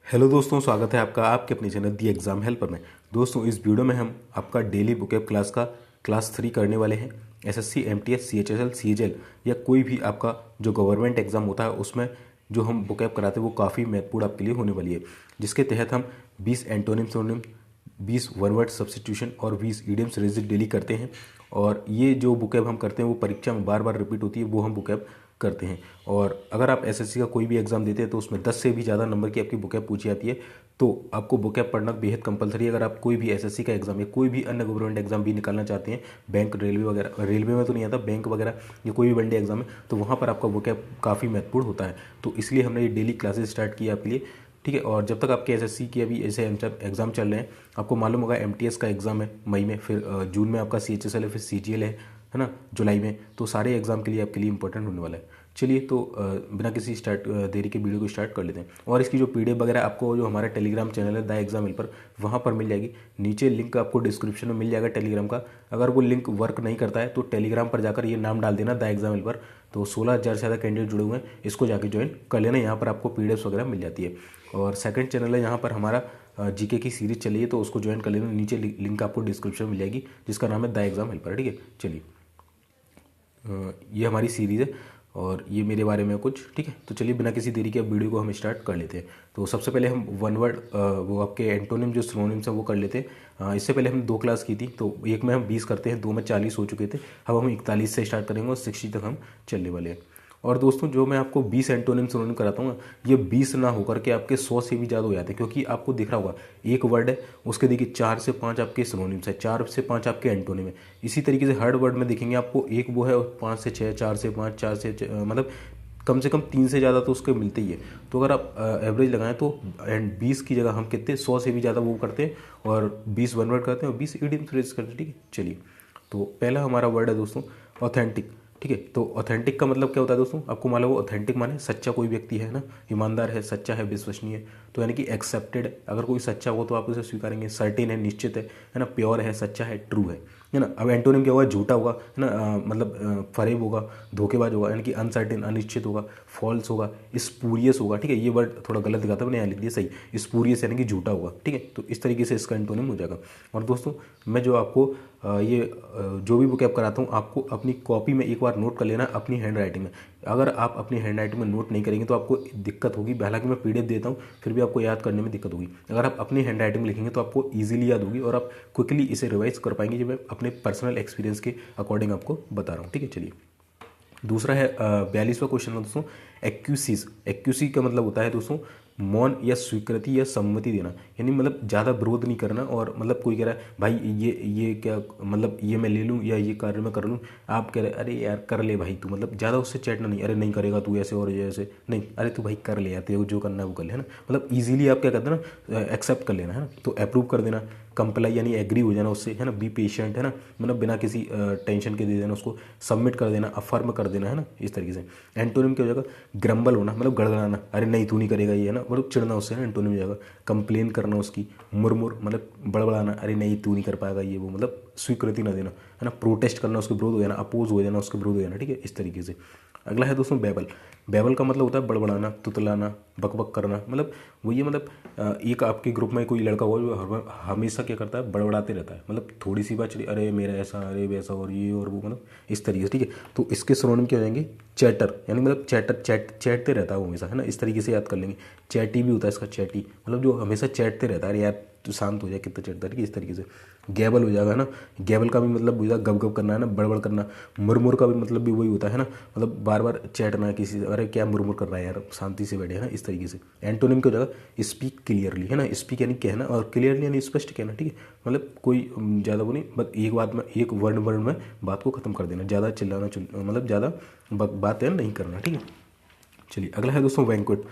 Hello दोस्तों, स्वागत है आपका आपके अपने चैनल दी एग्ज़ाम हेल्पर में। दोस्तों, इस वीडियो में हम आपका डेली बुकएप क्लास का क्लास 3 करने वाले हैं। एसएससी, एमटीएस, सीएचएसएल, सीएचएल या कोई भी आपका जो गवर्नमेंट एग्जाम होता है उसमें जो हम बुकएप कराते हैं वो काफ़ी महत्वपूर्ण आपके लिए होने वाली है, जिसके तहत हम 20 antonym synonym, 20 one word substitution और 20 इडियम्स रिजिड डेली करते हैं। और ये जो बुकएप हम करते हैं वो परीक्षा में बार बार रिपीट होती है, वो हम बुकएप करते हैं। और अगर आप एसएससी का कोई भी एग्जाम देते हैं तो उसमें 10 से भी ज़्यादा नंबर की आपकी बुकएप पूछी जाती है, तो आपको बुकएप पढ़ना बेहद कंपलसरी है। अगर आप कोई भी एसएससी का एग्जाम या कोई भी अन्य गवर्नमेंट एग्जाम भी निकालना चाहते हैं, बैंक, रेलवे वगैरह, रेलवे में तो नहीं आता, बैंक वगैरह या कोई भी वनडे एग्जाम है, तो वहाँ पर आपका बुकएप काफ़ी महत्वपूर्ण होता है। तो इसलिए हमने ये डेली क्लासेस स्टार्ट किया आपके लिए, ठीक है। और जब तक आपके एसएससी की अभी ऐसे एग्जाम चल रहे हैं, आपको मालूम होगा एमटीएस का एग्जाम है मई में, फिर जून में आपका सीएचएसएल है, फिर सीजीएल है ना, जुलाई में। तो सारे एग्जाम के लिए आपके लिए इंपॉर्टेंट होने वाला है। चलिए, तो बिना किसी देरी के वीडियो को स्टार्ट कर लेते हैं। और इसकी जो पीडीएफ वगैरह आपको जो हमारा टेलीग्राम चैनल है द एग्जाम हेल्पर, वहाँ पर मिल जाएगी। नीचे लिंक आपको डिस्क्रिप्शन में मिल जाएगा टेलीग्राम का। अगर वो लिंक वर्क नहीं करता है तो टेलीग्राम पर जाकर ये नाम डाल देना द एग्जाम हेल्पर, तो 16,000 से ज़्यादा कैंडिडेट जुड़े हुए हैं, इसको जाके ज्वाइन कर लेना। यहाँ पर आपको पीडीएफ वगैरह मिल जाती है। और सेकंड चैनल है, यहाँ पर हमारा जीके की सीरीज चली है, तो उसको ज्वाइन कर लेना। नीचे लिंक आपको डिस्क्रिप्शन में मिल जाएगी, जिसका नाम है द एग्जाम हेल्पर, ठीक है। चलिए, ये हमारी सीरीज़ है और ये मेरे बारे में कुछ, ठीक है। तो चलिए, बिना किसी देरी के अब वीडियो को हम स्टार्ट कर लेते हैं। तो सबसे पहले हम वन वर्ड वो आपके एंटोनिम जो सिनोनिम्स है वो कर लेते हैं। इससे पहले हम 2 क्लास की थी, तो एक में हम 20 करते हैं, 2 में 40 हो चुके थे। अब हम 41 से स्टार्ट करेंगे और 60 तक हम चलने वाले हैं। और दोस्तों, जो मैं आपको 20 एंटोनिम सिनोनिम कराता हूँ ना, ये 20 ना होकर के आपके 100 से भी ज़्यादा हो जाते हैं, क्योंकि आपको दिख रहा होगा एक वर्ड है, उसके देखिए 4 से 5 आपके सिनोनिम्स है, 4 से 5 आपके एंटोनिम है। इसी तरीके से हर वर्ड में देखेंगे आपको एक वो है और 5 से 6, 4 से 5, 4 से मतलब कम से कम 3 से ज़्यादा तो उसके मिलते ही है। तो अगर आप एवरेज लगाएं तो 20 की जगह हम कितने 100 से भी ज़्यादा वो करते हैं, और 20 वन वर्ड करते हैं और 20 इडियम्स फ्रेज करते हैं, ठीक है। चलिए, तो पहला हमारा वर्ड है दोस्तों ऑथेंटिक, ठीक है। तो ऑथेंटिक का मतलब क्या होता है दोस्तों, आपको मालूम है ऑथेंटिक माने सच्चा कोई व्यक्ति है ना, ईमानदार है, सच्चा है, विश्वसनीय, तो यानी कि एक्सेप्टेड। अगर कोई सच्चा हो तो आप उसे स्वीकारेंगे। सर्टेन है, निश्चित है ना, प्योर है, सच्चा है, ट्रू है ना। अब एंटोनिम क्या होगा, झूठा होगा, है ना, मतलब फरेब होगा, धोखेबाज होगा, यानी कि अनसर्टेन, अनिश्चित होगा, फॉल्स होगा, स्पूरियस होगा, ठीक है। ये वर्ड थोड़ा गलत दिखाता है, मैंने यहाँ लिख दिया सही, स्पूरियस यानी कि झूठा होगा, ठीक है। तो इस तरीके से इसका एंटोनिम हो जाएगा। और दोस्तों, मैं जो आपको जो भी बुकएप कराता हूँ, आपको अपनी कॉपी में एक बार नोट कर लेना, अपनी हैंड राइटिंग में। अगर आप अपनी हैंड राइटिंग में नोट नहीं करेंगे तो आपको दिक्कत होगी। हालांकि मैं पीडीएफ देता हूँ, फिर भी आपको याद करने में दिक्कत होगी। अगर आप अपनी हैंड राइटिंग में लिखेंगे तो आपको ईजिली याद होगी और आप क्विकली इसे रिवाइज कर पाएंगे, जो मैं अपने पर्सनल एक्सपीरियंस के अकॉर्डिंग आपको बता रहा हूँ, ठीक है। चलिए, दूसरा है 42वां क्वेश्चन है दोस्तों, एक्यूसीज। एक्यूसी का मतलब होता है दोस्तों मौन या स्वीकृति या सम्मति देना, यानी मतलब ज़्यादा विरोध नहीं करना। और मतलब कोई कह रहा है भाई ये क्या, मतलब ये मैं ले लूँ या ये कार्य मैं कर लूँ, आप कह रहे अरे यार कर ले भाई तू, मतलब ज़्यादा उससे चैटना नहीं, अरे नहीं करेगा तू ऐसे और ये ऐसे नहीं, अरे तू भाई कर ले यार, तेरे को जो करना है वो कर ले, है ना। मतलब ईजिली आप क्या करते हैं ना, एक्सेप्ट कर लेना, है ना। तो अप्रूव कर देना, कंप्लाई यानी एग्री हो जाना उससे, है ना। बी पेशेंट, है ना, मतलब बिना किसी टेंशन के दे देना उसको, सबमिट कर देना, अफर्म कर देना, है ना, इस तरीके से। एंटोनिम क्या हो जाएगा, ग्रम्बल होना, मतलब गड़गड़ाना, अरे नहीं तू नहीं करेगा ये, है ना, मतलब चिढ़ना उससे, है ना, एंटोनिम हो जाएगा। कंप्लेन करना उसकी, मुरमुर मतलब बड़बड़ाना, अरे नहीं तू नहीं कर पाएगा ये वो, मतलब स्वीकृति ना देना, है ना। प्रोटेस्ट करना, उसके विरोध हो जाना, अपोज हो जाना, उसके विरोध हो जाना, ठीक है, इस तरीके से। अगला है दोस्तों बेबल। बेबल का मतलब होता है बड़बड़ाना, तुतलाना, बकबक करना, मतलब वो ये मतलब एक आपके ग्रुप में कोई लड़का हो जो हमेशा क्या करता है, बड़बड़ाते रहता है, मतलब थोड़ी सी बात चली, अरे मेरा ऐसा, अरे वैसा और ये और वो, मतलब इस तरीके से, ठीक है। तो इसके सिनोनिम क्या हो जाएंगे, चैटर, यानी मतलब चैटते रहता है वो हमेशा, है ना, इस तरीके से याद कर लेंगे। चैटी भी होता है इसका, चैटी मतलब जो हमेशा चैटते रहता है, अरे यार तो शांत हो जाए, कितना चढ़ता है, इस तरीके से। गैबल हो जाएगा ना, गैबल का भी मतलब हो जाएगा गब गब करना, है ना, बड़बड़ करना। मुरमुर का भी मतलब भी वही होता है ना, मतलब बार बार चैटना किसी से, अरे क्या मुरमुर कर रहा है यार, शांति से बैठे, है ना, इस तरीके से। एंटोनिम क्या हो जाएगा, स्पीक क्लियरली, है ना, स्पीक यानी कहना और क्लियरली यानी स्पष्ट कहना, ठीक है। मतलब कोई ज़्यादा वो नहीं, बस एक बात में, एक वर्ड में बात को खत्म कर देना, ज़्यादा चिल्लाना मतलब ज़्यादा बात है नहीं करना, ठीक है। चलिए, अगला है दोस्तों बैंक्वेट।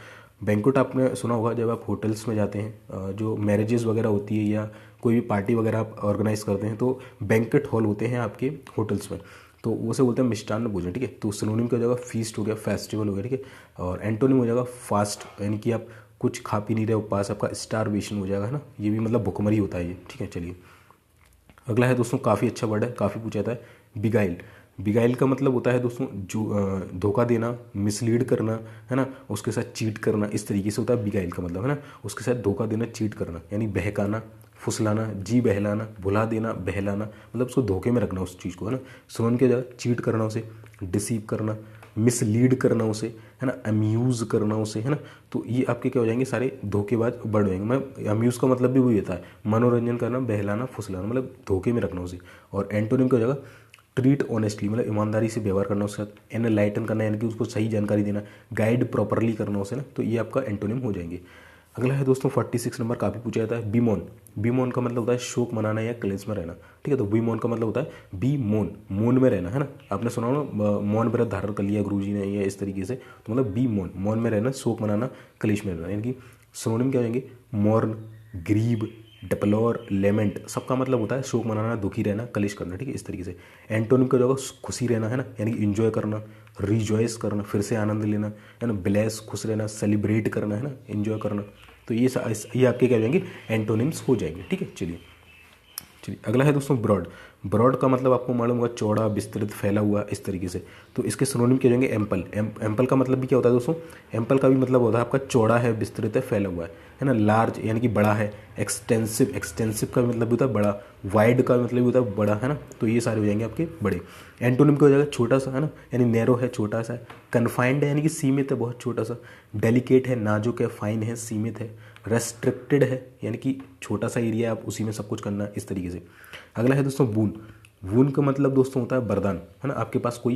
बैंक्वेट आपने सुना होगा, जब आप होटल्स में जाते हैं, जो मैरिजेस वगैरह होती है या कोई भी पार्टी वगैरह आप ऑर्गेनाइज करते हैं, तो बैंक्वेट हॉल होते हैं आपके होटल्स में, तो उसे बोलते हैं मिष्टान्न भोजन, ठीक है। तो सिनोनिम क्या हो जाएगा, फीस्ट हो गया, फेस्टिवल हो गया, ठीक है। और एंटोनिम हो जाएगा फास्ट, यानी कि आप कुछ खा पी नहीं रहे, उपवास, आपका स्टारवेशन हो जाएगा, है ना, ये भी मतलब भुखमरी होता है ये, ठीक है। चलिए, अगला है दोस्तों, काफ़ी अच्छा वर्ड है, काफ़ी पूछा जाता है, बिगाइल। बिगाइल का मतलब होता है दोस्तों जो धोखा देना, मिसलीड करना, है ना, उसके साथ चीट करना, इस तरीके से होता है बिगाइल का मतलब, है ना, उसके साथ धोखा देना, चीट करना, यानी बहकाना, फुसलाना, जी बहलाना, भुला देना, बहलाना, मतलब उसको धोखे में रखना उस चीज़ को, है ना। सिनोनिम क्या हो जाएगा, चीट करना उसे, डिसीव करना, मिसलीड करना उसे, है ना, अम्यूज़ करना उसे, है ना। तो ये आपके क्या हो जाएंगे, सारे धोखेबाज बढ़ जाएंगे। मैं अम्यूज़ का मतलब भी वही होता है, मनोरंजन करना, बहलाना, फुसलाना, मतलब धोखे में रखना उसे। और एंटोनिम क्या हो जाएगा, ट्रीट ऑनेस्टली, मतलब ईमानदारी से व्यवहार करना उसके साथ, एनलाइटन करना यानी कि उसको सही जानकारी देना, गाइड प्रॉपरली करना उसे ना। तो ये आपका एंटोनिम हो जाएंगे। अगला है दोस्तों 46 नंबर, काफ़ी पूछा जाता है, बीमोन। बीमोन का मतलब होता है शोक मनाना या क्लेश में रहना, ठीक है। तो बीमोन का मतलब होता है बी मोन, मौन में रहना, है ना। आपने सुना हो ना, मौन व्रत धारण कर लिया गुरुजी ने, या इस तरीके से, तो मतलब बी मोन, मौन में रहना, शोक मनाना, क्लेश में रहना, यानी कि सिनोनिम क्या हो जाएंगे, मॉर्न, ग्रीब, डिप्लोर, लेमेंट, सबका मतलब होता है शोक मनाना, दुखी रहना, कलेश करना, ठीक है, इस तरीके से। एंटोनिम का जो होगा खुशी रहना, है ना, यानी कि इंजॉय करना, रिजॉइस करना, फिर से आनंद लेना, है ना, ब्लेस, खुश रहना, सेलिब्रेट करना, है ना, इंजॉय करना। तो ये आपके क्या हो जाएंगे, एंटोनिम्स हो जाएंगे, ठीक है। चलिए अगला है दोस्तों ब्रॉड। ब्रॉड का मतलब आपको मालूम होगा चौड़ा, विस्तृत, फैला हुआ, इस तरीके से। तो इसके सिनोनिम क्या हो जाएंगे, एम्पल। एम्पल का मतलब भी क्या होता है दोस्तों, एम्पल का भी मतलब होता है आपका चौड़ा है, विस्तृत है, फैला हुआ है ना। लार्ज यानी कि बड़ा है। एक्सटेंसिव, एक्सटेंसिव का भी मतलब भी होता है बड़ा। वाइड का मतलब भी होता है बड़ा, है ना। तो ये सारे हो जाएंगे आपके बड़े। एंटोनिम क्या हो जाएगा, छोटा सा, है ना, यानी नैरो है, छोटा सा है। कन्फाइंड है यानी कि सीमित है, बहुत छोटा सा। डेलिकेट है, नाजुक है। फाइन है, सीमित है। रेस्ट्रिक्टेड है यानी कि छोटा सा एरिया, आप उसी में सब कुछ करना, इस तरीके से। अगला है दोस्तों वून। वून का मतलब दोस्तों होता है वरदान, है ना। आपके पास कोई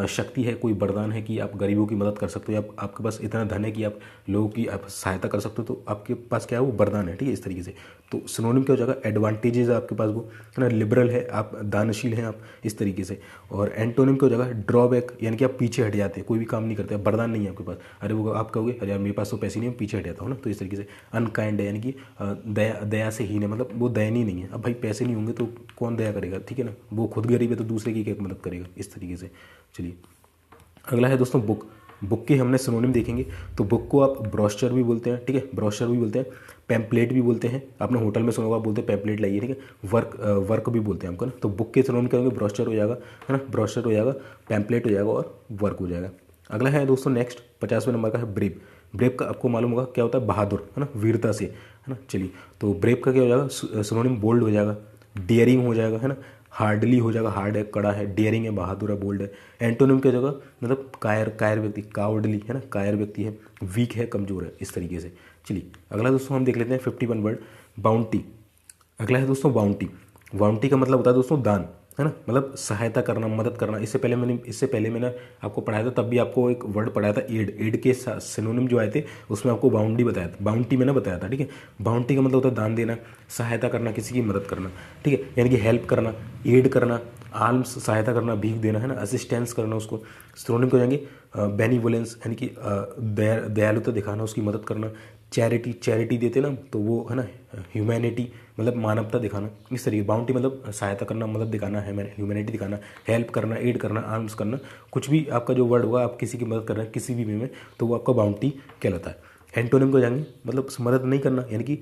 शक्ति है, कोई वरदान है कि आप गरीबों की मदद कर सकते हो, या आपके पास इतना धन है कि आप लोगों की आप सहायता कर सकते हो, तो आपके पास क्या है, वो वरदान है, ठीक है, इस तरीके से। तो सिनोनिम क्या हो जाएगा, एडवांटेजेस है आपके पास वो, है ना, लिबरल है आप, दानशील हैं आप, इस तरीके से। और एंटोनिम क्या हो जाएगा, ड्रॉबैक, यानी कि आप पीछे हट जाते हैं, कोई भी काम नहीं करते, वरदान नहीं है आपके पास। अरे वो आप कहोगे अरे यार मेरे पास तो पैसे नहीं है, पीछे हट जाता हूँ ना, तो इस तरीके से। अनकाइंड है यानी कि दया से हीन है, मतलब वो दयनीय नहीं है। अब भाई पैसे नहीं होंगे तो कौन दया करेगा, ठीक है ना। वो खुद गरीब है तो दूसरे की क्या मदद करेगा, इस तरीके से। चलिए अगला है दोस्तों बुक। बुक के हमने सिनोनिम देखेंगे। तो बुक को आप ब्रोशर भी बोलते हैं, ठीक है, ब्रोशर भी बोलते हैं, पैम्पलेट भी बोलते हैं। आपने होटल में सुना होगा, बोलते हैं पैम्पलेट लाइए, ठीक है। वर्क भी बोलते हैं हमको ना। तो बुक के सिनोनिम क्या होंगे, ब्रोशर हो जाएगा, है ना, ब्रोशर हो जाएगा, पैम्पलेट हो जाएगा, और वर्क हो जाएगा। अगला है दोस्तों नेक्स्ट 50वें नंबर का है ब्रेव। ब्रेव का आपको मालूम होगा क्या होता है, बहादुर, है ना, वीरता से, है ना। चलिए तो ब्रेव का क्या हो जाएगा, सिनोनिम बोल्ड हो जाएगा, डेयरिंग हो जाएगा, है ना, हार्डली हो जाएगा, हार्ड है, कड़ा है, डेयरिंग है, बहादुर है, बोल्ड है। एंटोनिम क्या जगह, मतलब कायर, कायर व्यक्ति, कावर्डली, है ना, कायर व्यक्ति है, वीक है, कमजोर है, इस तरीके से। चलिए अगला दोस्तों हम देख लेते हैं 51 वर्ड, बाउंटी। अगला है दोस्तों बाउंटी। बाउंटी का मतलब होता है दोस्तों दान, है ना, मतलब सहायता करना, मदद करना। इससे पहले मैंने आपको पढ़ाया था, तब भी आपको एक वर्ड पढ़ाया था एड। एड के सिनोनिम जो आए थे उसमें आपको बाउंडी बताया था, बाउंटी मैंने बताया था, ठीक है। बाउंटी का मतलब होता है दान देना, सहायता करना, किसी की मदद करना, ठीक है, यानी कि हेल्प करना, एड करना, आर्म्स, सहायता करना, भीख देना, है ना, असिस्टेंस करना उसको। सिनोनिम को जाएंगे बेनिवोलेंस, यानी कि दयालुता दिखाना, उसकी मदद करना। चैरिटी, चैरिटी देते ना तो वो, है ना, ह्यूमैनिटी, मतलब मानवता दिखाना, इस तरीके। बाउंटी मतलब सहायता करना, मदद दिखाना, ह्यूमैनिटी दिखाना, हेल्प करना, एड करना, आर्म्स करना, कुछ भी आपका जो वर्ड होगा, आप किसी की मदद कर रहे हैं किसी भी वे में, तो वो आपका बाउंटी कहलाता है। एंटोनिम को जाएंगे मतलब मदद नहीं करना, यानी कि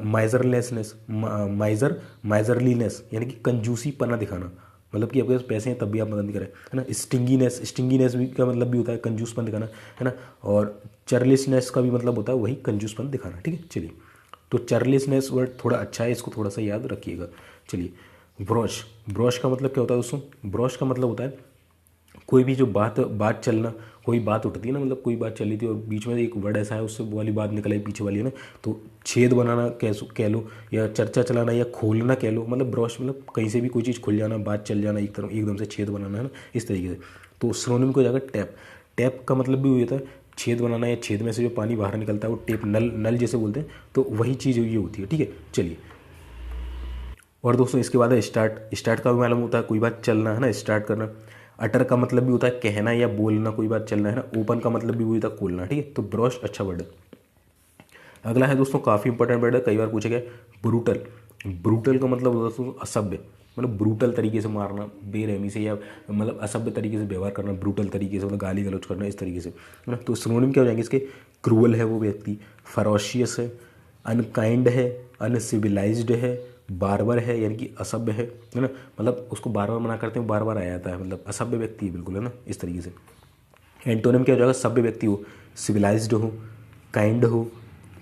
माइजरलेसनेस, माइजरलीनेस, यानी कि कंजूसी पना दिखाना, मतलब कि आपके पास पैसे हैं तब भी आप मदद नहीं करें, है ना। स्टिंगीनेस, स्टिंगीनेस भी का मतलब भी होता है कंजूसपन दिखाना, है ना। और चरलिसनेस का भी मतलब होता है वही कंजूसपन दिखाना, ठीक है। चलिए तो चरलिसनेस वर्ड थोड़ा अच्छा है, इसको थोड़ा सा याद रखिएगा। चलिए ब्रोश। ब्रोश का मतलब क्या होता है दोस्तों, ब्रोश का मतलब होता है कोई भी जो बात चलना, कोई बात उठती है ना, मतलब कोई बात चली थी और बीच में एक वर्ड ऐसा है उससे वो वाली बात निकल आई पीछे वाली, है ना, तो छेद बनाना कह लो, या चर्चा चलाना, या खोलना कह लो, मतलब ब्रोश मतलब कहीं से भी कोई चीज़ खुल जाना, बात चल जाना, एक तरफ एकदम से छेद बनाना, है ना, इस तरीके से। तो सिनोनिम को हो जाएगा टैप। टैप का मतलब भी वही होता है छेद बनाना, या छेद में से जो पानी बाहर निकलता है वो टेप, नल, नल जैसे बोलते हैं, तो वही चीज़ ये होती है, ठीक है। चलिए और दोस्तों इसके बाद है स्टार्ट। स्टार्ट का भी मालूम होता है कोई बात चलना, है ना, स्टार्ट करना। अटर का मतलब भी होता है कहना या बोलना, कोई बात चलना, है ना। ओपन का मतलब भी वही होता है खोलना, ठीक है। तो ब्रश अच्छा वर्ड है। अगला है दोस्तों काफ़ी इंपॉर्टेंट वर्ड है, कई बार पूछा गया, ब्रूटल। ब्रूटल का मतलब होता है दोस्तों असभ्य, मतलब ब्रूटल तरीके से मारना, बेरहमी से, या मतलब असभ्य तरीके से व्यवहार करना, ब्रूटल तरीके से, मतलब गाली गलौज करना, इस तरीके से, है ना। तो सिनोनिम क्या हो जाएंगे इसके, क्रूअल है वो व्यक्ति, फरोशियस है, अनकाइंड है, अनसिविलाइज्ड है, बार बार है यानी कि असभ्य है ना, मतलब उसको बार बार मना करते हैं, बार बार आ जाता है, मतलब असभ्य व्यक्ति है बिल्कुल, है ना, इस तरीके से। एंटोनिम क्या हो जाएगा, सभ्य व्यक्ति हो, सिविलाइज्ड हो, काइंड हो,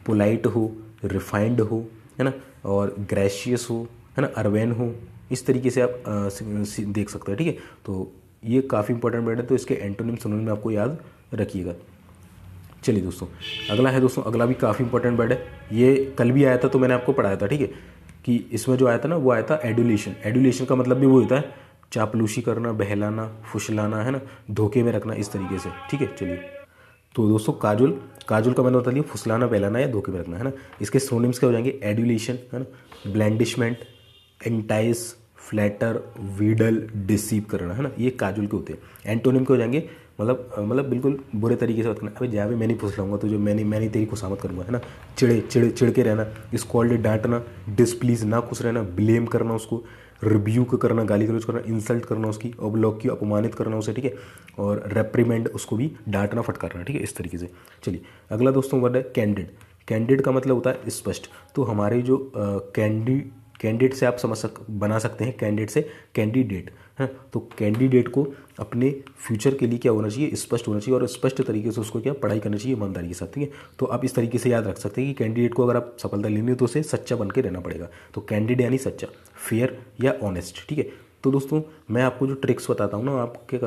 पोलाइट हो, रिफाइंड हो, है ना, और ग्रेशियस हो, है ना, अर्वेन हो, इस तरीके से आप देख सकते हैं, ठीक है। तो ये काफ़ी इंपॉर्टेंट वर्ड है, तो इसके एंटोनिम सिनोनिम आपको याद रखिएगा। चलिए दोस्तों, अगला है दोस्तों, अगला भी काफ़ी इंपॉर्टेंट वर्ड है, ये कल भी आया था तो मैंने आपको पढ़ाया था, ठीक है, कि इसमें जो आया था ना वो आया था एडुलेशन। एडुलेशन का मतलब भी वो होता है चापलूसी करना, बहलाना, फुसलाना, है ना, धोखे में रखना, इस तरीके से, ठीक है। चलिए, तो दोस्तों काजुल, काजुल का मतलब बता दिया, फुसलाना, बहलाना या धोखे में रखना, है ना। इसके सिनोनिम्स क्या हो जाएंगे, एडुलेशन, है ना, ब्लेंडिशमेंट, एंटाइस, फ्लैटर, वीडल, डिसीव करना, है ना, ये काजुल के होते हैं। एंटोनिम के हो जाएंगे, मतलब बिल्कुल बुरे तरीके से बात करना, अबे जा भी मैं नहीं फुसलाऊंगा तुझे, मैं तेरी खुशामद करूंगा, है ना। चिड़ के रहना, स्कॉल्ड डांटना, डिसप्लीज ना खुश रहना, ब्लेम करना उसको, रिब्यूक करना, गाली गलौज करना, इंसल्ट करना उसकी, अवलोक की, अपमानित करना उसे, ठीक है, और रेप्रीमेंड, उसको भी डांटना फटकारना, ठीक है, इस तरीके से। चलिए, अगला दोस्तों वर्ड है कैंडिड। कैंडिड का मतलब होता है स्पष्ट। तो हमारे जो कैंडिडेट से आप बना सकते हैं कैंडिडेट से कैंडिडेट, है। तो कैंडिडेट को अपने फ्यूचर के लिए क्या होना चाहिए, स्पष्ट होना चाहिए, और स्पष्ट तरीके से उसको क्या पढ़ाई करनी चाहिए, ईमानदारी के साथ, ठीक है। तो आप इस तरीके से याद रख सकते हैं कि कैंडिडेट को अगर आप सफलता लेनी है तो उसे सच्चा बन के रहना पड़ेगा। तो कैंडिडेट यानी सच्चा, फेयर या ऑनेस्ट, ठीक है। तो दोस्तों मैं आपको जो ट्रिक्स बताता हूँ ना, आप क्या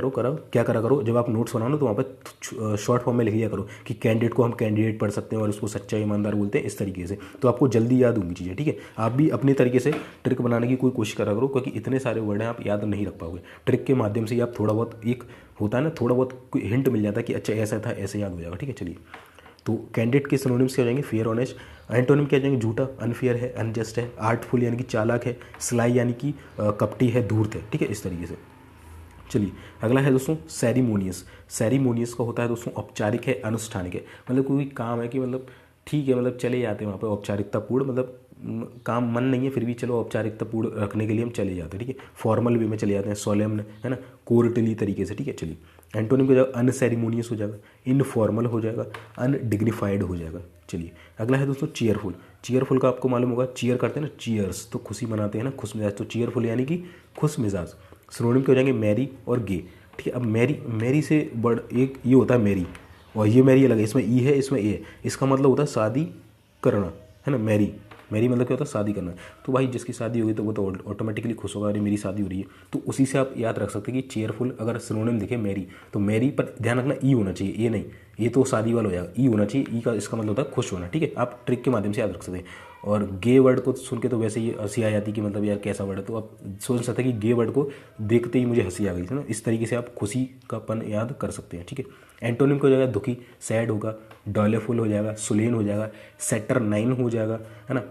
करा करो, जब आप नोट्स बनाओ ना तो वहाँ पर शॉर्ट फॉर्म में लिख दिया करो कि कैंडिडेट को हम कैंडिडेट पढ़ सकते हैं और उसको सच्चा ईमानदार बोलते हैं, इस तरीके से। तो आपको जल्दी याद होंगी चीज़ें, ठीक है। आप भी अपने तरीके से ट्रिक बनाने की कोई कोशिश करा करो, क्योंकि इतने सारे वर्ड हैं आप याद नहीं रख पाओगे। ट्रिक के माध्यम से ही आप थोड़ा बहुत, एक होता है ना, थोड़ा बहुत कोई हिंट मिल जाता है कि अच्छा ऐसा था, ऐसे याद हो जाएगा, ठीक है। चलिए, तो कैंडिडेट के सिनोनिम्स क्या हो जाएंगे, फेयर, ऑनेस्ट। एंटोनिम क्या हो जाएंगे, झूठा, अनफेयर है, अनजस्ट है, आर्टफुल यानी कि चालाक है, स्लाई यानी कि कपटी है, धूर्त है, ठीक है, इस तरीके से। चलिए, अगला है दोस्तों सेरिमोनियस। सेरिमोनियस का होता है दोस्तों औपचारिक है, अनुष्ठानिक है, मतलब कोई काम है कि मतलब ठीक है, मतलब चले जाते हैं वहाँ पर औपचारिकतापूर्ण, मतलब काम मन नहीं है फिर भी चलो औपचारिकतापूर्ण रखने के लिए हम चले जाते हैं, ठीक है। फॉर्मल वे में चले जाते हैं, सोलेम्न, है ना, कोर्टली तरीके से, ठीक है। चलिए, एंटोनिम हो जाएगा अनसेरिमोनियस हो जाएगा, इनफॉर्मल हो जाएगा, अनडिग्निफाइड हो जाएगा। चलिए, अगला है दोस्तों चीयरफुल। चीयरफुल का आपको मालूम होगा, चीयर करते हैं ना, चीयर्स, तो खुशी मनाते हैं ना, खुश मिजाज, तो चीयरफुल यानी कि खुश मिजाज। सिनोनिम के हो जाएंगे मैरी और गे, ठीक है। अब मैरी से बड़ एक ये होता है मैरी, और ये मैरी अलग है, इसमें ई है, इसमें ए है, इसका मतलब होता है शादी करना, है ना। मैरी मतलब क्या होता है, शादी करना। तो भाई जिसकी शादी होगी तो वो तो ऑटोमेटिकली खुश होगा, अरे मेरी शादी हो रही है, तो उसी से आप याद रख सकते हैं कि चेयरफुल अगर सिनोनिम दिखे मैरी, तो मैरी पर ध्यान रखना ई होना चाहिए, ये नहीं, ये तो शादी वाला हो जाएगा, ई होना चाहिए, ई का इसका मतलब होता है खुश होना, ठीक है। आप ट्रिक के माध्यम से याद रख सकते हैं। और गे वर्ड को सुन के तो वैसे ही हंसी आ जाती कि मतलब यार कैसा वर्ड है, तो आप सोच सकते हैं कि गे वर्ड को देखते ही मुझे हंसी आ गई थी ना, इस तरीके से आप खुशी का पन याद कर सकते हैं, ठीक है। एंटोनिम को हो जाएगा दुखी, सैड होगा, डॉलेफुल हो जाएगा, सुलेन हो जाएगा, सेटरनाइन हो जाएगा, है ना,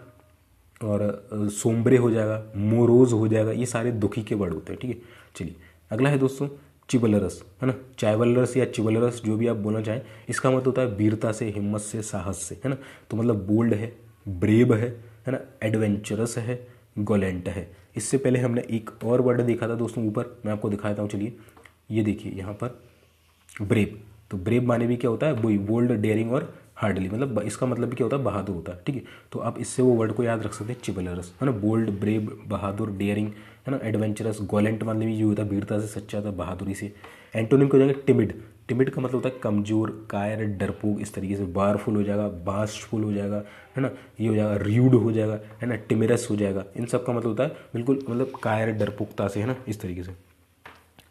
और सोम्ब्रे हो जाएगा, मोरोज हो जाएगा, ये सारे दुखी के वर्ड होते हैं, ठीक है। चलिए, अगला है दोस्तों चिवलरस, है ना, चाइवलरस या चिवलरस जो भी आप बोलना चाहें, इसका मतलब होता है वीरता से, हिम्मत से, साहस से, है ना। तो मतलब बोल्ड है, ब्रेव है ना, एडवेंचरस है, गोलेंट है। इससे पहले हमने एक और वर्ड देखा था दोस्तों ऊपर, मैं आपको दिखाता हूँ, चलिए ये देखिए यहाँ पर ब्रेव। तो ब्रेव माने भी क्या होता है, वही बोल्ड, डेयरिंग और हार्डली, मतलब इसका मतलब भी क्या होता है, बहादुर होता है, ठीक है। तो आप इससे वो वर्ड को याद रख सकते हैं चिवलरस, है ना, बोल्ड, ब्रेव, बहादुर, डेयरिंग, है ना, एडवेंचरस, गोलेंट मतलब भी जो होता है वीरता से, सच्चा था, बहादुरी से। एंटोनिम को हो जाएंगे टिमिड। टिमिड का मतलब होता है कमजोर, कायर, डरपोक, इस तरीके से। बारफुल हो जाएगा, बास्टफुल हो जाएगा, है ना, ये हो जाएगा, र्यूड हो जाएगा, है ना, टिमिरस हो जाएगा। इन सब का मतलब होता है बिल्कुल मतलब कायर, डरपोकता से, है ना, इस तरीके से।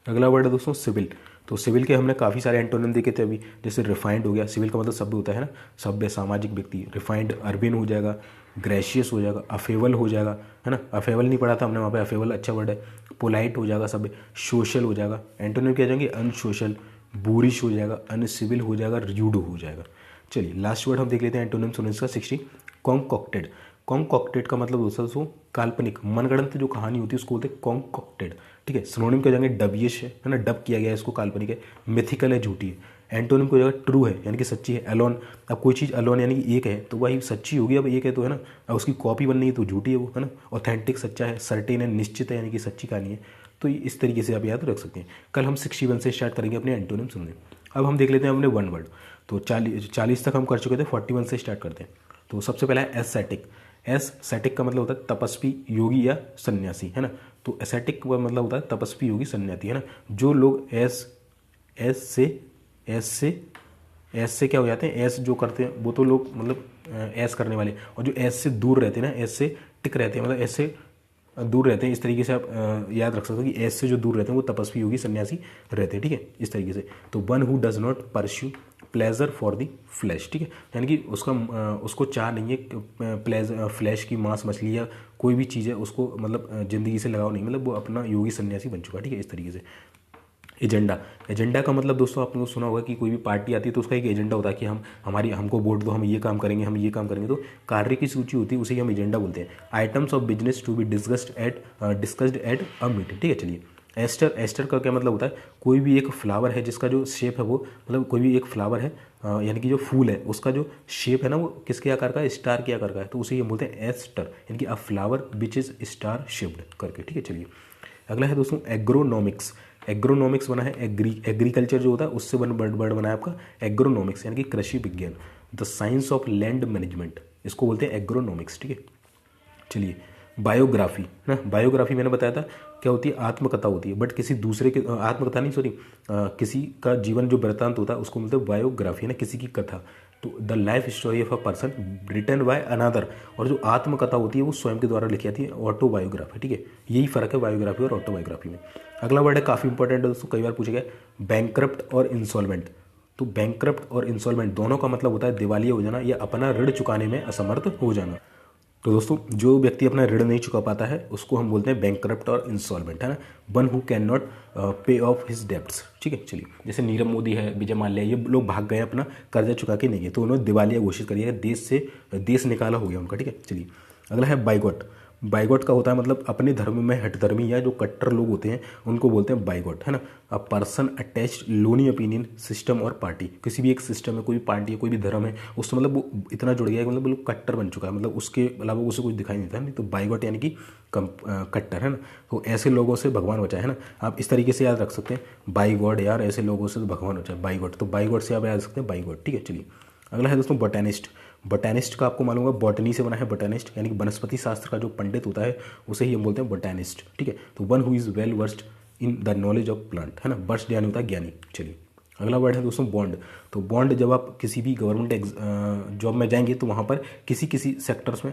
अगला वर्ड है दोस्तों सिविल। तो सिविल के हमने काफ़ी सारे एंटोनिम देखे थे अभी, जैसे रिफाइंड हो गया, सिविल का मतलब सभ्य होता है ना, सभ्य, सामाजिक व्यक्ति। रिफाइंड, अर्बिन हो जाएगा, ग्रेशियस हो जाएगा, अफेबल हो जाएगा, है ना, अफेबल नहीं पढ़ा था हमने वहाँ पे, अफेबल अच्छा वर्ड है। पोलाइट हो जाएगा सभ्य, सोशल हो जाएगा। एंटोनिम क्या जाएंगे, अनसोशल, बोरिश हो जाएगा, अनसिविल हो जाएगा, र्यूड हो जाएगा। चलिए लास्ट वर्ड हम देख लेते हैं एंटोनिम सिनोनिम्स का 60, कॉन्कॉक्टेड। कॉन्कॉक्टेड का मतलब दोस्तों काल्पनिक, मनगढ़ंत जो कहानी होती है उसको बोलते हैं कॉन्कॉक्टेड, ठीक है। सिनोनिम क्या जाएंगे, डबियश है ना, डब किया गया है इसको, काल्पनिक है। मिथिकल है, झूठी है। एंटोनिम को जाएगा ट्रू है यानी कि सच्ची है। अलोन, अब कोई चीज़ अलोन यानी कि एक है तो भाई सच्ची होगी, अब एक है तो, है ना, अब उसकी कॉपी बननी है तो झूठी है वो, है ना। ऑथेंटिक सच्चा है, सर्टेन है, निश्चित है यानी कि सच्ची कहानी है। तो इस तरीके से आप याद रख सकते हैं। कल हम 61 से स्टार्ट करेंगे अपने एंटोनिम सिनोनिम। अब हम देख लेते हैं अपने वन वर्ड। तो 40 तक हम कर चुके थे, 41 से स्टार्ट करते हैं। तो सबसे पहला है एस्थेटिक। एससेटिक का मतलब होता है तपस्वी, योगी या सन्यासी, है ना। तो एसेटिक का मतलब होता है तपस्वी, योगी, सन्यासी, है ना। जो लोग एस से क्या हो जाते हैं, एस जो करते हैं वो तो लोग मतलब एस करने वाले, और जो एस से दूर रहते हैं ना, एस से टिक रहते हैं, मतलब एस से दूर रहते हैं, इस तरीके से आप याद रख सकते हो कि एस से जो दूर रहते हैं वो तपस्वी, योगी, सन्यासी रहते हैं, ठीक है, इस तरीके से। तो one who does not pursue pleasure for the flash, ठीक है, यानी कि उसको चाह नहीं है फ्लैश की, मांस मछली या कोई भी चीज़ है उसको मतलब ज़िंदगी से लगाव नहीं, मतलब वो अपना योगी सन्यासी बन चुका है, ठीक है, इस तरीके से। एजेंडा का मतलब दोस्तों आपने सुना होगा कि कोई भी पार्टी आती है तो उसका एक एजेंडा होता है कि हमको वोट दो, हम ये काम करेंगे, हम ये काम करेंगे, तो कार्य की सूची होती है, उसे ही हम एजेंडा बोलते हैं। Items of business to be discussed at a meeting, ठीक है। चलिए, एस्टर का क्या मतलब होता है, कोई भी एक फ्लावर है जिसका जो शेप है वो, मतलब कोई भी एक फ्लावर है यानी कि जो फूल है उसका जो शेप है ना वो किसके आकार का है, स्टार के आकार का है, तो उसे ये बोलते हैं एस्टर, यानी कि अ flower which is star shaped करके, ठीक है। चलिए, अगला है दोस्तों एग्रोनॉमिक्स। एग्रोनॉमिक्स बना है एग्रीकल्चर जो होता है उससे वर्ड बना है आपका एग्रोनॉमिक्स, यानी कि कृषि विज्ञान, the science of land management, इसको बोलते हैं एग्रोनॉमिक्स, ठीक है। चलिए, बायोग्राफी ना, बायोग्राफी मैंने बताया था क्या होती है, आत्मकथा होती है, बट किसी दूसरे के आत्मकथा नहीं, सॉरी, किसी का जीवन जो वृत्तांत होता है उसको बोलते हैं बायोग्राफी, है ना, किसी की कथा। तो the life story of a person written by another, और जो आत्मकथा होती है वो स्वयं के द्वारा लिखी जाती है, ऑटोबायोग्राफी, ठीक है। यही फर्क है बायोग्राफी और ऑटोबायोग्राफी में। अगला वर्ड है काफ़ी इंपॉर्टेंट है दोस्तों, कई बार पूछा गया, बैंकक्रप्ट और इंसॉल्वेंट। तो बैंकक्रप्ट और इंसॉल्वेंट दोनों का मतलब होता है दिवालिया हो जाना या अपना ऋण चुकाने में असमर्थ हो जाना। तो दोस्तों जो व्यक्ति अपना ऋण नहीं चुका पाता है उसको हम बोलते हैं बैंकक्रप्ट और इंसॉल्वेंट, है ना। वन हु कैन नॉट पे ऑफ हिज डेब्ट्स, ठीक है। चलिए, जैसे नीरव मोदी है, विजय माल्या, ये लोग भाग गए अपना कर्जा चुका के नहीं है, तो उन्होंने दिवालिया घोषित कर दिया, देश निकाला हो गया उनका, ठीक है। चलिए, अगला है बाइगॉट। बाइगॉट का होता है मतलब अपने धर्म में हठधर्मी या जो कट्टर लोग होते हैं उनको बोलते हैं बाइगॉट, है ना। A person attached Loni opinion system और पार्टी, किसी भी एक सिस्टम है, कोई भी पार्टी है, कोई भी धर्म है, उससे मतलब वो इतना जुड़ गया है, मतलब बिल्कुल कट्टर बन चुका है, मतलब उसके अलावा उसे कुछ दिखाई नहीं देता, नहीं तो बाइगॉट यानी कि कट्टर, है ना। तो ऐसे लोगों से भगवान बचाए, है ना। आप इस तरीके से याद रख सकते हैं बाई गॉड, यार ऐसे लोगों से भगवान बचाए, बाइगॉट, तो बाइगॉट से आप याद रख सकते हैं बाइगॉट, ठीक है। चलिए, अगला है दोस्तों बोटेनिस्ट। बोटेनिस्ट का आपको मालूम होगा बॉटनी से बना है बोटेनिस्ट, यानी कि वनस्पति शास्त्र का जो पंडित होता है उसे ही हम बोलते हैं बोटेनिस्ट, ठीक है। तो one who is well versed in the knowledge of plant, है ना, वर्स्ट यानी होता है ज्ञानी। चलिए, अगला वर्ड है दोस्तों बॉन्ड। तो बॉन्ड जब आप किसी भी गवर्नमेंट जॉब में जाएंगे तो वहाँ पर किसी सेक्टर्स में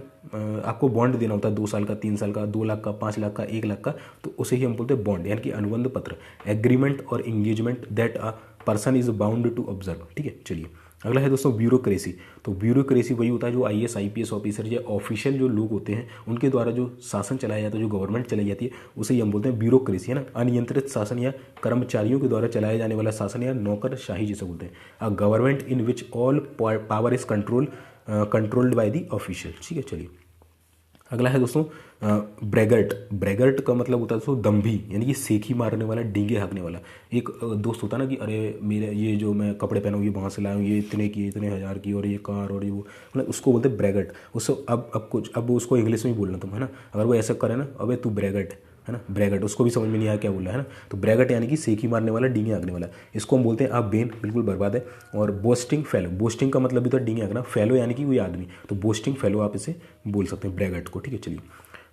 आपको बॉन्ड देना होता है, 2 साल का, 3 साल का, 2 लाख का, 5 लाख का, 1 लाख का, तो उसे ही हम बोलते हैं बॉन्ड, यानी कि अनुबंध पत्र, एग्रीमेंट और engagement that a person is bound to observe, ठीक है। चलिए, अगला है दोस्तों ब्यूरोक्रेसी। तो ब्यूरोक्रेसी वही होता है जो आईएएस आईपीएस ऑफिसर या ऑफिशियल जो लोग होते हैं उनके द्वारा जो शासन चलाया जाता है, जो गवर्नमेंट चलाई जाती है उसे ही हम बोलते हैं ब्यूरोक्रेसी, है ना। अनियंत्रित शासन या कर्मचारियों के द्वारा चलाया जाने वाला शासन या नौकरशाही जिसे बोलते हैं, a government in which all power is controlled by the official, ठीक है। चलिए, अगला है दोस्तों ब्रेगर्ट। ब्रेगर्ट का मतलब होता है दोस्तों दम्भी, यानी कि सेखी मारने वाला, डींगे हाँकने वाला। एक दोस्त होता है ना कि अरे मेरे ये जो मैं कपड़े पहना हूँ ये वहाँ से लाया हूँ, ये इतने की, इतने हज़ार की, और ये कार और ये वो, मतलब उसको बोलते हैं ब्रेगर्ट। उसको अब उसको इंग्लिश में ही बोलना तुम, है ना। अगर वो ऐसा करे ना, अबे तू ब्रेगर्ट है ना, ब्रेगर्ट, उसको भी समझ में नहीं आया क्या बोल रहा है ना। तो ब्रेगर्ट यानी कि सेखी मारने वाला, डींगे हाँकने वाला, इसको हम बोलते हैं आप बेन, बिल्कुल बर्बाद है। और बोस्टिंग फेलो, बोस्टिंग का मतलब भी तो डींगे हाँकना, फेलो यानी कि कोई आदमी, तो बोस्टिंग फेलो आप इसे बोल सकते हैं ब्रेगर्ट को, ठीक है। चलिए,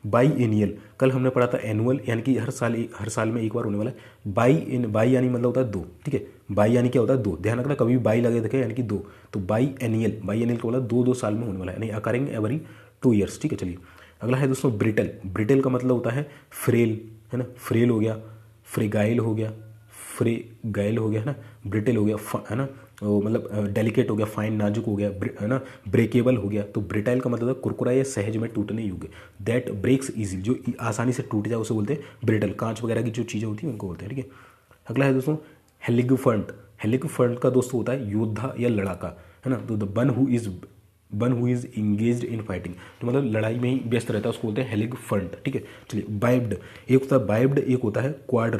बाई एनियल, कल हमने पढ़ा था एनुअल, यानी कि हर साल में एक बार होने वाला है। बाई यानी मतलब होता है 2, ठीक है। बाई यानी क्या होता है 2, ध्यान रखना कभी भी बाई लगे देखे यानी कि 2, तो बाई एनियल का मतलब 2 साल में होने वाला है, यानी अकरिंग एवरी 2 ईयर्स, ठीक है। चलिए, अगला है दोस्तों ब्रिटल। ब्रिटल का मतलब होता है फ्रेल, है ना, फ्रेल हो गया, फ्रेगाइल हो गया, है ना, ब्रिटल हो गया, है ना, वो मतलब डेलिकेट हो गया, फाइन नाजुक हो गया, है ना, ब्रेकेबल हो गया। तो ब्रिटाइल का मतलब है कुरकुरा या सहज में टूटने योग्य, दैट ब्रेक्स इजीली, जो आसानी से टूट जाए उसे बोलते हैं ब्रिटल। कांच वगैरह की जो चीज़ें होती हैं उनको बोलते हैं, ठीक है। अगला है दोस्तों हेलिगफंट। हेलिगफंट का दोस्तों होता है योद्धा या लड़ाका, है ना। तो the one who is engaged in fighting, तो मतलब लड़ाई में ही व्यस्त रहता है, उसको बोलते हैं हेलिगफंट, ठीक है। चलिए, बाइब्ड, एक होता है बाइब्ड, एक होता है क्वाड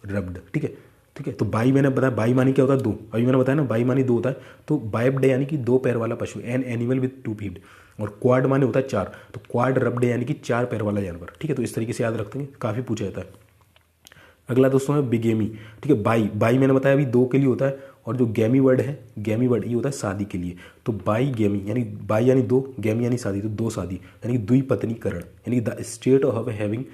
रब्ड, ठीक है। तो बाई मैंने बताया, बाई मानी क्या होता है 2, अभी मैंने बताया ना बाई मानी 2 होता है, तो बाइब्ड यानी कि 2 पैर वाला पशु, एन एनिमल विद 2 फीट, और क्वाड माने होता है 4, तो क्वाड रब्ड यानी कि 4 पैर वाला जानवर, ठीक है। तो इस तरीके से याद रखते हैं, काफ़ी पूछा जाता है। अगला दोस्तों है बिगेमी, ठीक है। बाई मैंने बताया अभी 2 के लिए होता है, और जो गैमी वर्ड है, गैमी वर्ड ये होता है शादी के लिए। तो बाई गैमी यानी बाई यानी दो, गैमी यानी शादी, तो दो शादी यानी द्विपत्नीकरण, यानी the state of having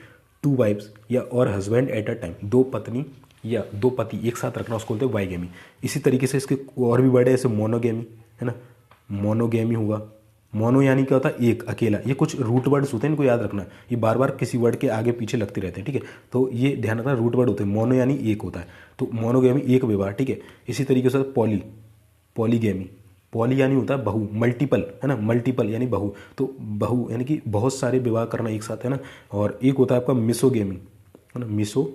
two wives या और हस्बैंड एट अ टाइम, दो पत्नी या दो पति एक साथ रखना, उसको बोलते हैं बाईगैमी। इसी तरीके से इसके और भी वर्ड है, जैसे मोनोगैमी है ना, मोनोगैमी हुआ। मोनो यानी क्या होता है, एक, अकेला। ये कुछ रूट वर्ड्स होते हैं, इनको याद रखना, ये बार बार किसी वर्ड के आगे पीछे लगते रहते हैं, ठीक है। तो ये ध्यान रखना, रूट वर्ड होते हैं। मोनो यानी एक होता है, तो मोनोगैमी एक विवाह, ठीक है। इसी तरीके से पॉली, पॉलीगैमी, पॉली यानी होता है बहु, मल्टीपल है ना, मल्टीपल यानी बहु, तो बहु यानी कि बहुत सारे विवाह करना एक साथ है ना। और एक होता है आपका मिसोगैमी है ना, मिसो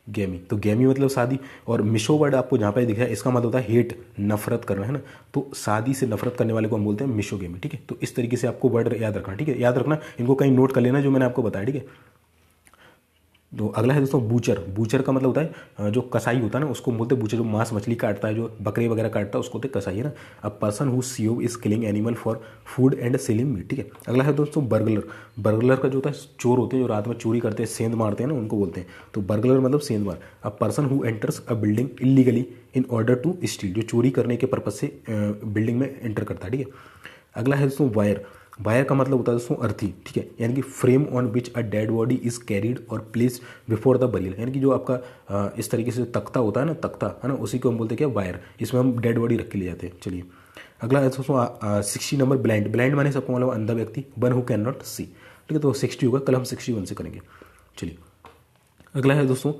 गैमी, तो गैमी मतलब शादी। और मिशो वर्ड आपको जहाँ पे दिख रहा है, इसका मतलब होता है हेट, नफरत करना है ना, तो शादी से नफरत करने वाले को हम बोलते हैं मिशो गैमी, ठीक है। तो इस तरीके से आपको वर्ड याद रखना, ठीक है, याद रखना, इनको कहीं नोट कर लेना जो मैंने आपको बताया, ठीक है। तो अगला है दोस्तों बूचर। बूचर का मतलब होता है जो कसाई होता है ना, उसको बोलते हैं बूचर। जो मांस मछली काटता है, जो बकरे वगैरह काटता है, उसको बोलते हैं कसाई है ना। अ पर्सन हु सीव is killing animal for food and selling meat, ठीक है। अगला है दोस्तों बर्गलर। बर्गलर का जो होता है चोर होते हैं, जो रात में चोरी करते हैं, सेंध मारते हैं ना, उनको बोलते हैं। तो बर्गलर मतलब सेंध मार। A person who enters a building illegally in order to steal, जो चोरी करने के पर्पज से बिल्डिंग में एंटर करता है, ठीक है। अगला है दोस्तों वायर। वायर का मतलब होता है दोस्तों अर्थी, ठीक है, यानी कि frame on which a dead body is carried और प्लेस्ड बिफोर द बरियल, यानी कि जो आपका इस तरीके से तख्ता होता है ना, तख्ता है ना, उसी को हम बोलते हैं क्या, वायर। इसमें हम डेड बॉडी रख के ले जाते हैं। चलिए अगला है दोस्तों 60 नंबर ब्लाइंड। ब्लाइंड माने सबको मतलब अंधा व्यक्ति, वन हु कैन नॉट सी, ठीक है। तो 60 होगा, कल हम 61 से करेंगे। चलिए अगला है दोस्तों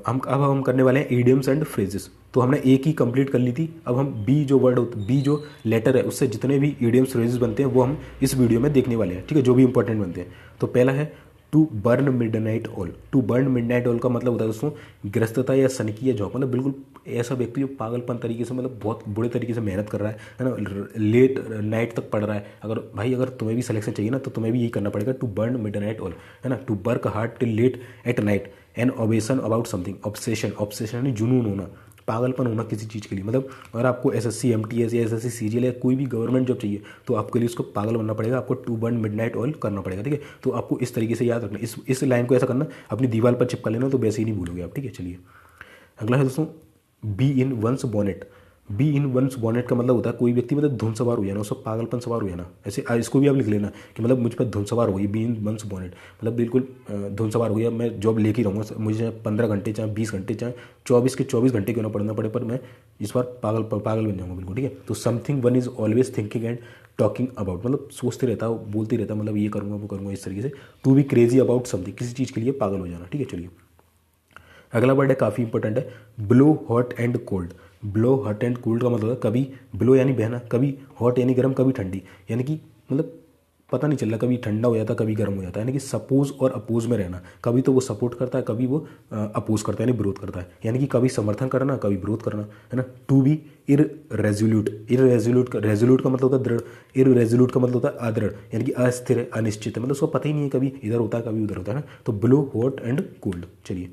हम करने वाले हैं इडियम्स एंड फ्रेजेस। तो हमने एक ही कंप्लीट कर ली थी, अब हम बी जो वर्ड बी जो लेटर है उससे जितने भी इडियम्स फ्रेजेस बनते हैं वो हम इस वीडियो में देखने वाले हैं, ठीक है, जो भी इंपॉर्टेंट बनते हैं। तो पहला है to burn midnight oil. To burn midnight oil का मतलब होता है दोस्तों ग्रस्तता या सनकी या जॉब, मतलब बिल्कुल ऐसा व्यक्ति जो पागलपन तरीके से, मतलब बहुत बुरे तरीके से मेहनत कर रहा है ना, लेट नाइट तक पढ़ रहा है। अगर तुम्हें भी सिलेक्शन चाहिए ना, तो तुम्हें भी यही करना पड़ेगा, टू बर्न मिडनाइट ऑल है ना। To work hard till late at night an obsession about something. Obsession, obsession यानी जुनून होना, पागलपन होना किसी चीज़ के लिए। मतलब अगर आपको एसएससी एमटीएस या एसएससी सीजीएल या कोई भी गवर्नमेंट जॉब चाहिए, तो आपके लिए उसको पागल बनना पड़ेगा, आपको टू बर्न मिडनाइट ऑयल करना पड़ेगा, ठीक है। तो आपको इस तरीके से याद रखना, इस लाइन को ऐसा करना, अपनी दीवार पर चिपका लेना, तो वैसे ही नहीं भूलोगे आप, ठीक है। चलिए अगला है दोस्तों bee in one's bonnet. Bee in one's bonnet का मतलब होता है कोई व्यक्ति मतलब धुन सवार हो जाना, उसको पागलपन सवार हो जाना। ऐसे इसको भी आप लिख लेना कि मतलब मुझ पर धुन सवार हो गई, बी इन वंस बॉनेट, मतलब बिल्कुल धुन सवार हो गया, मैं जॉब लेके रहूँगा, मुझे चाहे 15 घंटे, चाहे 20 घंटे, चाहे 24 के 24 घंटे क्यों ना पढ़ना पड़े, पर मैं इस बार पागल बन जाऊँगा बिल्कुल, ठीक है। तो something one is always thinking and talking about, मतलब सोचते रहता है, बोलते रहता है, मतलब ये करूँगा वो करूँगा, इस तरीके से। To be crazy about something, किसी चीज़ के लिए पागल हो जाना, ठीक है। चलिए अगला वर्ड है काफ़ी इंपॉर्टेंट है, blow hot and cold. Blow hot and cold का मतलब है कभी ब्लो यानी बहना, कभी हॉट यानी गर्म, कभी ठंडी, यानी कि मतलब पता नहीं चल रहा, कभी ठंडा हो जाता है, कभी गर्म हो जाता है, यानी कि सपोज और अपोज में रहना। कभी तो वो सपोर्ट करता है, कभी वो अपोज करता है, यानी विरोध करता है, यानी कि कभी समर्थन करना, कभी विरोध करना, है ना। To be इररेजोल्यूट। रेजोल्यूट का मतलब होता है दृढ़, इररेजोल्यूट का मतलब होता है अदृढ़, यानी कि अस्थिर है, अनिश्चित है, मतलब उसको पता ही नहीं है, कभी इधर होता है, कभी उधर होता है ना। तो ब्लो हॉट एंड कोल्ड। चलिए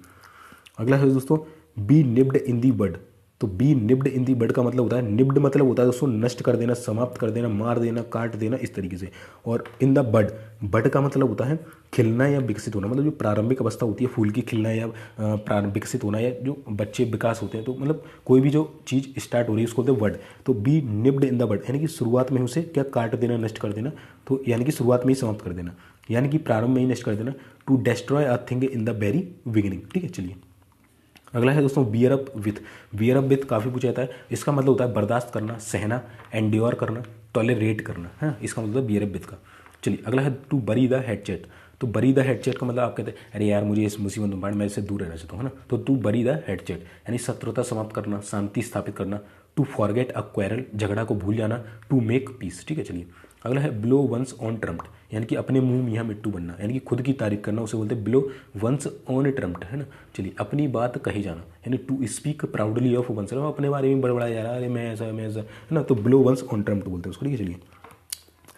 अगला है दोस्तों बी निब्ड इन दी बड। तो बी निब्ड इन दी बड का मतलब होता है, निब्ड मतलब होता है दोस्तों नष्ट कर देना, समाप्त कर देना, मार देना, काट देना, इस तरीके से। और इन द बड, बड का मतलब होता है खिलना या विकसित होना, मतलब जो प्रारंभिक अवस्था होती है फूल की खिलना या प्रारंभिक विकसित होना, या जो बच्चे विकास होते हैं, तो मतलब कोई भी जो चीज़ स्टार्ट हो रही है उसको बोलते हैं बड। तो बी निब्ड इन द बड यानी कि शुरुआत में उसे क्या काट देना, नष्ट कर देना, तो यानी कि शुरुआत में ही समाप्त कर देना, यानी कि प्रारंभ में ही नष्ट कर देना। To destroy a thing in the very beginning, ठीक है। चलिए अगला है दोस्तों bear up with. Bear up with काफ़ी पूछा जाता है, इसका मतलब होता है बर्दाश्त करना, सहना, एंड्योर करना, टॉलरेट करना, है इसका मतलब बियर अप विथ का। चलिए अगला है टू बरी द हेडचेट। तो बरी द हेडचेट का मतलब आप कहते हैं अरे यार मुझे इस मुसीबत में बाढ़, मैं इससे दूर रहना चाहता हूँ, है ना। तो टू बरी द हेडचेट यानी शत्रुता समाप्त करना, शांति स्थापित करना। टू फॉरगेट अ क्वेरल, झगड़ा को भूल जाना। टू मेक पीस, ठीक है। चलिए अगला है ब्लो वंस ऑन ट्रम्प्ड, यानी कि अपने मुंह मियाँ मिट्टू बनना, यानी कि खुद की तारीफ करना, उसे बोलते हैं ब्लो वंस ऑन ट्रम्प्ड, है ना। चलिए अपनी बात कही जाना, यानी to speak proudly of one's, अपने बारे में बड़बड़ाया जा रहा है, अरे मैं ऐसा है ना, तो ब्लो वंस ऑन ट्रम्प्ड बोलते हैं उसको, ठीक है। चलिए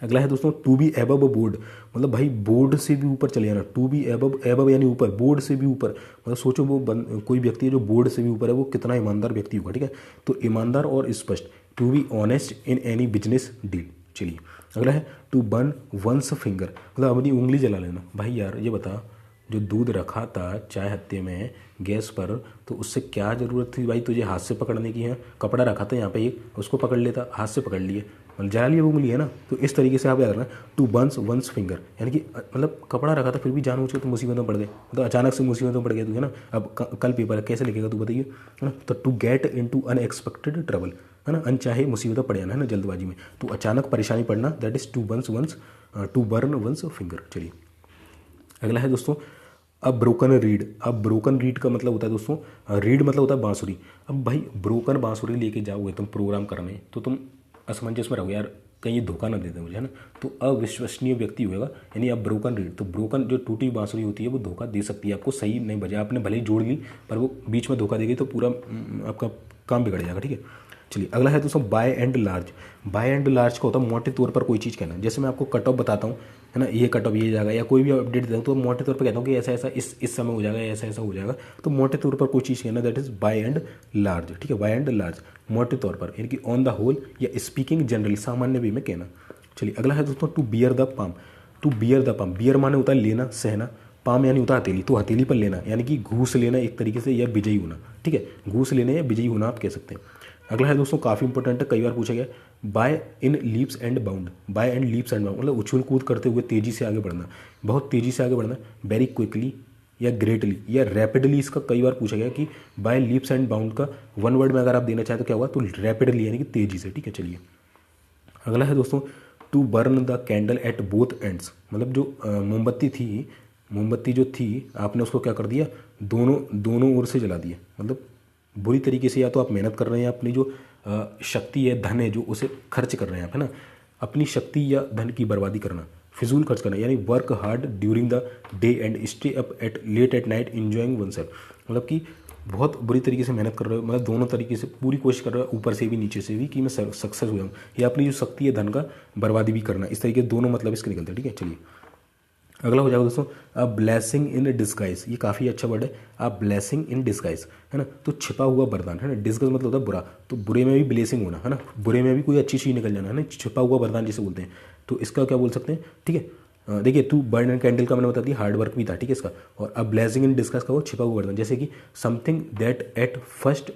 अगला है दोस्तों टू बी एबव बोर्ड, मतलब भाई बोर्ड से भी ऊपर चले जाना। टू बी एबव, एबव यानी ऊपर, बोर्ड से भी ऊपर, मतलब सोचो वो कोई व्यक्ति है जो बोर्ड से भी ऊपर है, वो कितना ईमानदार व्यक्ति होगा, ठीक है। तो ईमानदार और स्पष्ट। To be honest in any business deal. चलिए अगला है टू बर्न वंस फिंगर, मतलब अपनी उंगली जला लेना। भाई यार ये बता, जो दूध रखा था चाय हत्ते में गैस पर, तो उससे क्या ज़रूरत थी भाई तुझे हाथ से पकड़ने की? है कपड़ा रखा था यहाँ पे एक, उसको पकड़ लेता, हाथ से पकड़ लिए, मतलब जला लिए वो उंगली, है ना। तो इस तरीके से आप याद रखना, टू बर्न्स वंस फिंगर, यानी कि मतलब कपड़ा रखा था फिर भी जानबूझ के तो मुसीबत में पड़ गए, मतलब अचानक से मुसीबत में पड़ गया तू, है ना। अब कल पेपर है, कैसे लिखेगा तू बताइए, है ना। तो to get into unexpected trouble, है ना, अनचाहे मुसीबत में पड़ जाना, है ना, जल्दबाजी में, तो अचानक परेशानी पड़ना, that is to burn one's finger. चलिए अगला है दोस्तों, अब ब्रोकन रीड। अब ब्रोकन रीड का मतलब होता है दोस्तों, रीड मतलब होता है बांसुरी। अब भाई ब्रोकन बांसुरी लेके जाओगे तुम प्रोग्राम करने, तो तुम असमंजस में रहोगे यार, कहीं ये धोखा ना दे दे मुझे, है ना। तो अविश्वसनीय व्यक्ति होगा, यानी आप ब्रोकन रीड, तो ब्रोकन जो टूटी बांसुरी होती है वो धोखा दे सकती है आपको, सही नहीं बजा, आपने भले ही जोड़ ली पर वो बीच में धोखा देगी तो पूरा आपका काम बिगड़ जाएगा, ठीक है। चलिए अगला है दोस्तों, by and large. By and large का होता है मोटे तौर पर कोई चीज़ कहना, जैसे मैं आपको कट ऑफ बताता हूँ, है ना, ये कट ऑफ ये जाएगा, या कोई भी अपडेट देता हूँ तो मोटे तौर पर कहता हूँ कि ऐसा ऐसा इस समय हो जाएगा, ऐसा ऐसा हो जाएगा, तो मोटे तौर पर कोई चीज़ कहना, that is by and large, ठीक है। बाय एंड लार्ज मोटे तौर पर, यानी कि ऑन द होल या स्पीकिंग जनरली, सामान्य वे में कहना। चलिए अगला है दोस्तों, to bear the palm. To bear the palm, bear माने होता है लेना, सहना, पाम यानी होता है हथेली, तो हथेली पर लेना यानी कि घूस लेना एक तरीके से, या विजयी होना, ठीक है, घूस लेना या विजयी होना आप कह सकते हैं। अगला है दोस्तों, काफ़ी इंपॉर्टेंट है, कई बार पूछा गया, by in leaps and bound. By and leaps and bound मतलब उछल कूद करते हुए तेज़ी से आगे बढ़ना, बहुत तेज़ी से आगे बढ़ना, वेरी क्विकली या ग्रेटली या रैपिडली। इसका कई बार पूछा गया कि बाय लीप्स एंड बाउंड का वन वर्ड में अगर आप देना चाहें तो क्या होगा, तो रैपिडली यानी कि तेज़ी से, ठीक है। चलिए अगला है दोस्तों, to burn the candle at both ends, मतलब जो मोमबत्ती जो थी आपने उसको क्या कर दिया, दोनों ओर से जला दिया, मतलब बुरी तरीके से, या तो आप मेहनत कर रहे हैं, अपनी जो शक्ति है, धन है जो, उसे खर्च कर रहे हैं आप, है ना, अपनी शक्ति या धन की बर्बादी करना, फिजूल खर्च करना, यानी work hard during the day and stay up at late at night enjoying one self, मतलब कि बहुत बुरी तरीके से मेहनत कर रहे हो, मतलब दोनों तरीके से पूरी कोशिश कर रहे हो, ऊपर से भी नीचे से भी, कि मैं सक्सेस हो जाऊँ, या अपनी जो शक्ति है धन का बर्बादी भी करना, इस तरीके दोनों मतलब इसके निकलते हैं, ठीक है। चलिए अगला हो जाएगा दोस्तों, अ ब्लेसिंग इन डिस्गाइज। ये काफ़ी अच्छा वर्ड है, अ ब्लेसिंग इन डिस्गाइज, है ना, तो छिपा हुआ वरदान, है ना। डिस्गाइज मतलब होता है बुरा, तो बुरे में भी ब्लेसिंग होना, है ना, बुरे में भी कोई अच्छी चीज़ निकल जाना, है ना, छिपा हुआ वरदान जिसे बोलते हैं, तो इसका क्या बोल सकते हैं, ठीक है। देखिए टू बर्न एंड कैंडल का मैंने बता दिया, हार्ड वर्क भी था, ठीक है इसका, और अब ब्लेसिंग इन डिस्गाइज का वो छिपा हुआ वरदान, जैसे कि something that at first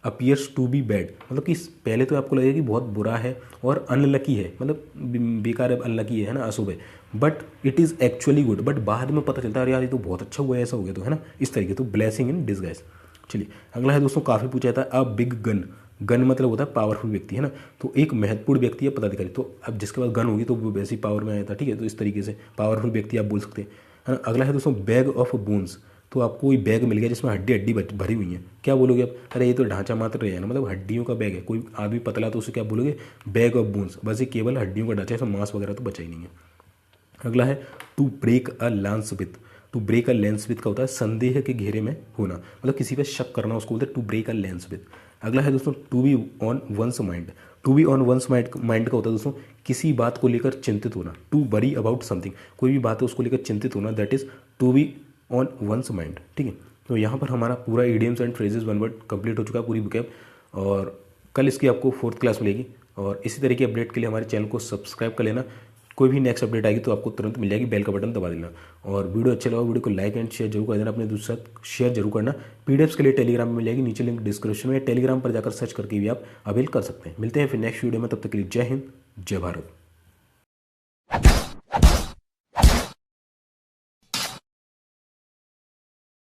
appears to be bad, मतलब कि पहले तो आपको लगेगा कि बहुत बुरा है और अनलकी है, मतलब बेकार है, अनलकी है ना, अशुभ है, but it is actually good, but बाद में पता चलता है यार ये तो बहुत अच्छा हुआ है, ऐसा हो गया तो, है ना, इस तरीके, तो ब्लेसिंग इन डिस्गाइज। चलिए अगला है दोस्तों, काफ़ी पूछा जाता है, अ बिग गन। गन मतलब होता है पावरफुल व्यक्ति, है ना, तो एक महत्वपूर्ण व्यक्ति है, पदाधिकारी, तो अब जिसके पास गन होगी तो वो वैसी पावर में आया था, ठीक है, तो इस तरीके से पावरफुल व्यक्ति आप बोल सकते हैं, है ना। अगला है दोस्तों, बैग ऑफ बोन्स। तो आपको कोई बैग मिल गया जिसमें हड्डी हड्डी भरी हुई है, क्या बोलोगे आप, अरे ये तो ढांचा मात्र है ना, मतलब हड्डियों का बैग है, कोई आदमी पतला तो उसे क्या बोलोगे, बैग ऑफ बोन्स, बस ये केवल हड्डियों का ढांचा है, इसमें मांस वगैरह तो बचा ही नहीं है। अगला है to break a lance with. To break a lance with का होता है संदेह के घेरे में होना, मतलब किसी पे शक करना, उसको बोलते हैं to break a lance with. अगला है दोस्तों, to be on one's mind. To be on one's mind का होता है दोस्तों किसी बात को लेकर चिंतित होना, टू वरी अबाउट समथिंग, कोई भी बात है उसको लेकर चिंतित होना, that is to be on one's mind, ठीक है। तो यहाँ पर हमारा पूरा idioms and phrases one word complete हो चुका है, पूरी बुकैब, और कल इसकी आपको 4th क्लास मिलेगी, और इसी तरह की अपडेट के लिए हमारे चैनल को सब्सक्राइब कर लेना, कोई भी नेक्स्ट अपडेट आएगी तो आपको तुरंत मिल जाएगी, बेल का बटन दबा देना, और वीडियो अच्छा लगा वीडियो को लाइक एंड शेयर जरूर कर देना, अपने दोस्तों के साथ शेयर जरूर करना। पीडीएफ्स के लिए टेलीग्राम में मिल जाएगी, नीचे लिंक डिस्क्रिप्शन में, टेलीग्राम पर जाकर सर्च करके भी आप अवेल कर सकते हैं। मिलते हैं फिर नेक्स्ट वीडियो में, तब तक के लिए जय हिंद जय भारत।